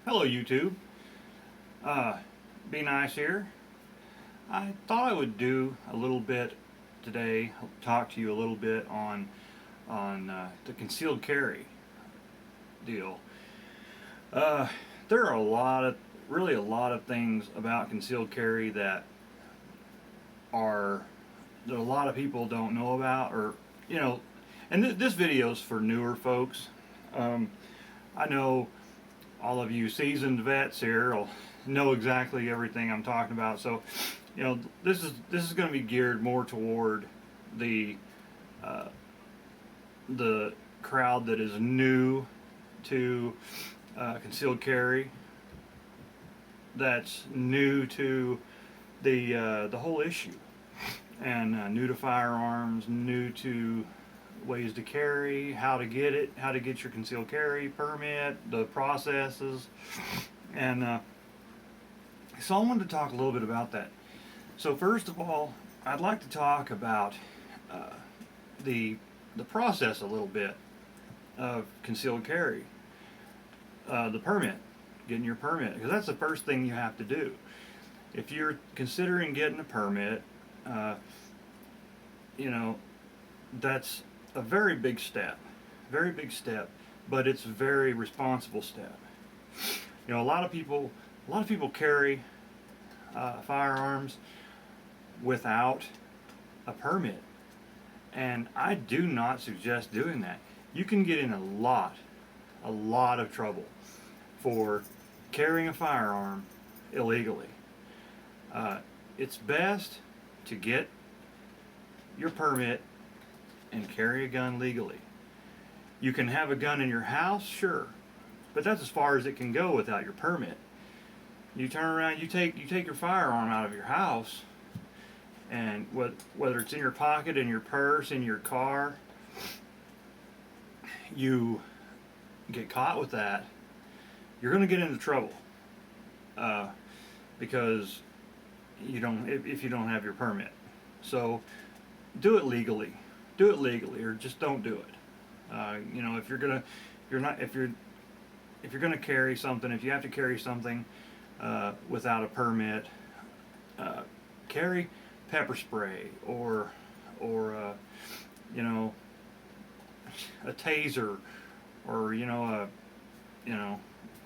Hello YouTube. Be nice here. I thought I would do a little bit today, talk to you a little bit on the concealed carry deal. There are really a lot of things about concealed carry that a lot of people don't know about, or and this video is for newer folks. I know all of you seasoned vets here will know exactly everything I'm talking about. So, this is going to be geared more toward the crowd that is new to concealed carry. That's new to the whole issue, and new to firearms, new to ways to carry, how to get it, how to get your concealed carry permit, the processes, and so I wanted to talk a little bit about that. So first of all, I'd like to talk about the process a little bit of concealed carry, the permit, getting your permit, because that's the first thing you have to do. If you're considering getting a permit, that's a very big step, but it's a very responsible step. A lot of people carry firearms without a permit, and I do not suggest doing that. You can get in a lot of trouble for carrying a firearm illegally. It's best to get your permit and carry a gun legally. You can have a gun in your house, sure, but that's as far as it can go without your permit. You turn around, you take your firearm out of your house, and whether it's in your pocket, in your purse, in your car, you get caught with that, you're going to get into trouble, because if you don't have your permit. So do it legally, or just don't do it. If you're gonna carry something, if you have to carry something without a permit, carry pepper spray or a taser, or a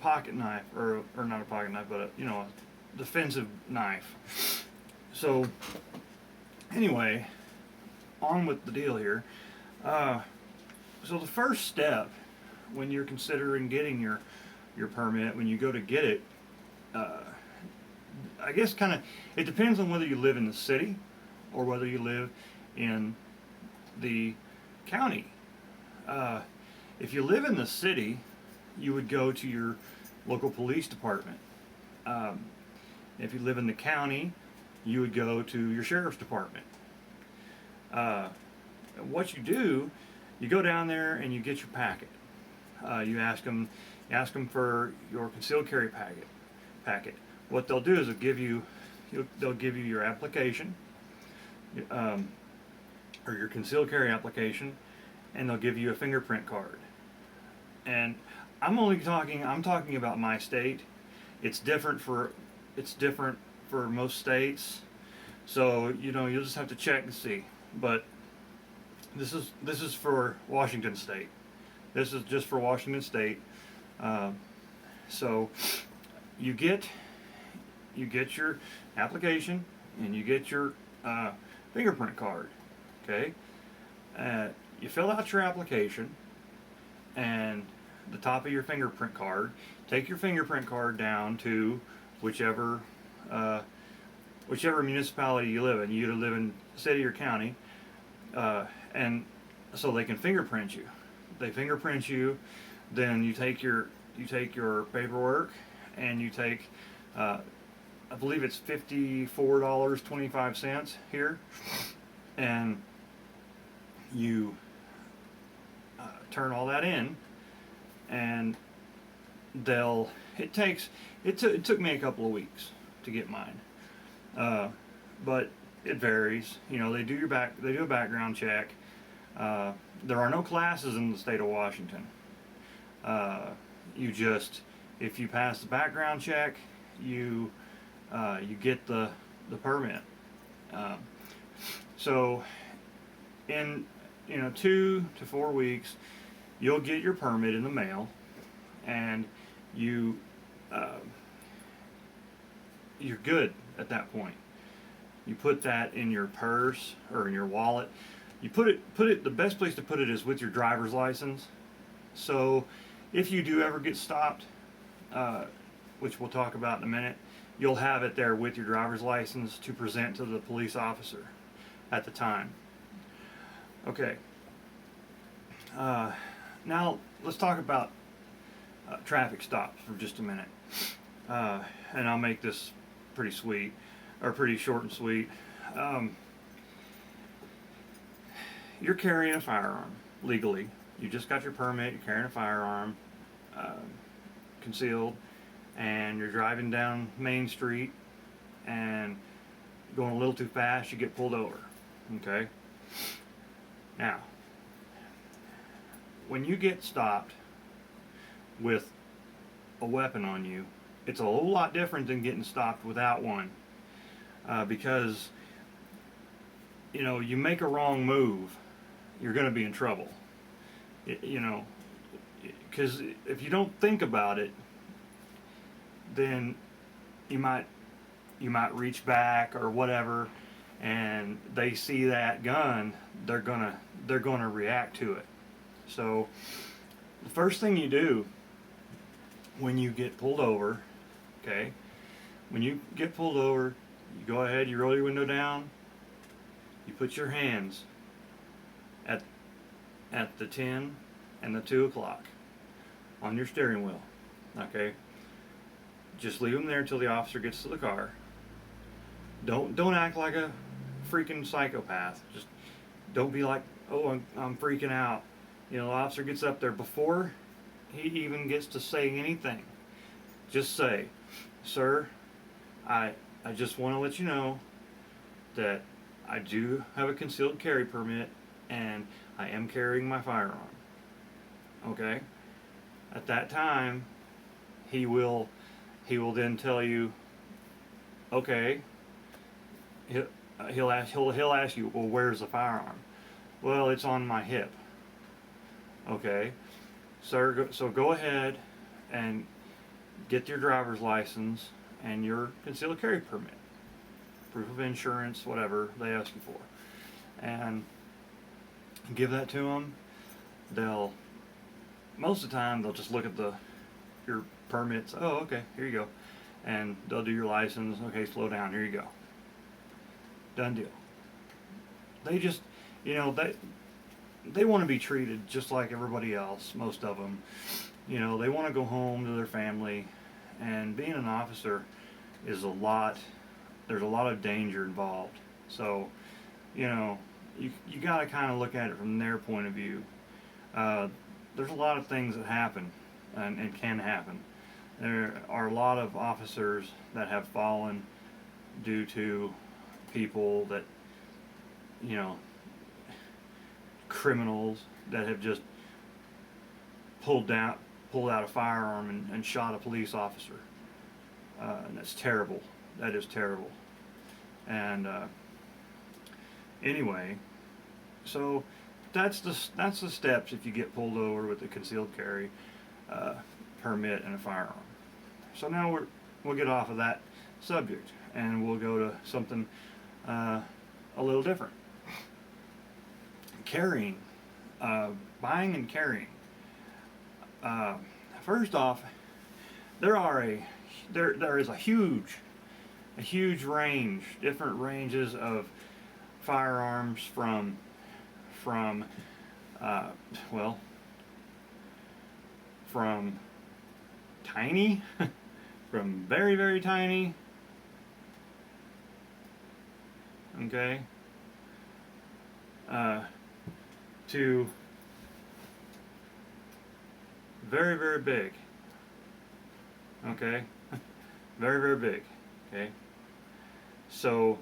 pocket knife, or not a pocket knife, but a defensive knife. So anyway, on with the deal here. So the first step when you're considering getting your permit, when you go to get it, I guess it depends on whether you live in the city or whether you live in the county. If you live in the city, you would go to your local police department. If you live in the county, you would go to your sheriff's department. What you do, you go down there and you get your packet. You ask them for your concealed carry packet. What they'll do is they'll give you your application, or your concealed carry application, and they'll give you a fingerprint card. And I'm talking about my state. It's different for most states. So you'll just have to check to see. But this is for Washington State. This is just for Washington State. So you get your application and you get your fingerprint card. Okay. You fill out your application and the top of your fingerprint card. Take your fingerprint card down to whichever municipality you live in. You either live in city or county, and so they can fingerprint you. They fingerprint you, then you take your paperwork and you take, I believe it's $54.25 here, and you turn all that in, and it took me a couple of weeks to get mine, but it varies. They do a background check. There are no classes in the state of Washington. You If you pass the background check, you you get the permit. Um, so in 2 to 4 weeks, you'll get your permit in the mail, and you uh, you're good at that point. You put that in your purse or in your wallet. You put it. The best place to put it is with your driver's license. So if you do ever get stopped, uh, which we'll talk about in a minute, you'll have it there with your driver's license to present to the police officer at the time. Okay. Now let's talk about traffic stops for just a minute, and I'll make this pretty sweet, or pretty short and sweet. Um, you're carrying a firearm legally. You just got your permit. You're carrying a firearm, concealed, and you're driving down Main Street and going a little too fast. You get pulled over. Okay. Now, when you get stopped with a weapon on you, it's a whole lot different than getting stopped without one, because you make a wrong move, you're going to be in trouble. Because if you don't think about it, then you might reach back or whatever, and they see that gun, they're gonna react to it. So the first thing you do when you get pulled over, okay, when you get pulled over, you go ahead, you roll your window down, you put your hands at the 10 and the 2 o'clock on your steering wheel, okay? Just leave them there until the officer gets to the car. Don't act like a freaking psychopath. Just don't be like, oh, I'm freaking out. The officer gets up there before he even gets to say anything. Just say, sir, I just want to let you know that I do have a concealed carry permit and I am carrying my firearm. Okay? At that time, he will then tell you, okay, he'll ask you, well, where's the firearm? Well, it's on my hip. Okay, sir, so go ahead and get your driver's license and your concealed carry permit, proof of insurance, whatever they ask you for, and give that to them. Most of the time they'll just look at your permits. Oh, okay, here you go, and they'll do your license. Okay, slow down. Here you go. Done deal. They just, they want to be treated just like everybody else. Most of them, they want to go home to their family, and being an officer is there's a lot of danger involved. So, you got to kind of look at it from their point of view. There's a lot of things that happen and can happen. There are a lot of officers that have fallen due to people that, criminals that have just pulled out a firearm and shot a police officer. And that's terrible. That is terrible. And anyway, so that's the steps if you get pulled over with a concealed carry permit and a firearm. So now we'll get off of that subject and we'll go to something a little different. Carrying, buying and carrying. First off, there is a huge range, different ranges of firearms from tiny, from very, very tiny, okay, to very, very big, okay, very, very big, okay. So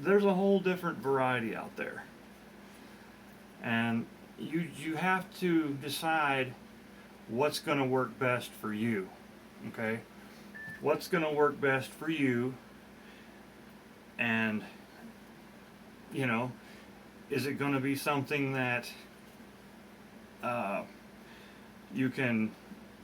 there's a whole different variety out there, and you have to decide what's going to work best for you. Okay, what's going to work best for you, and you know, is it going to be something that you can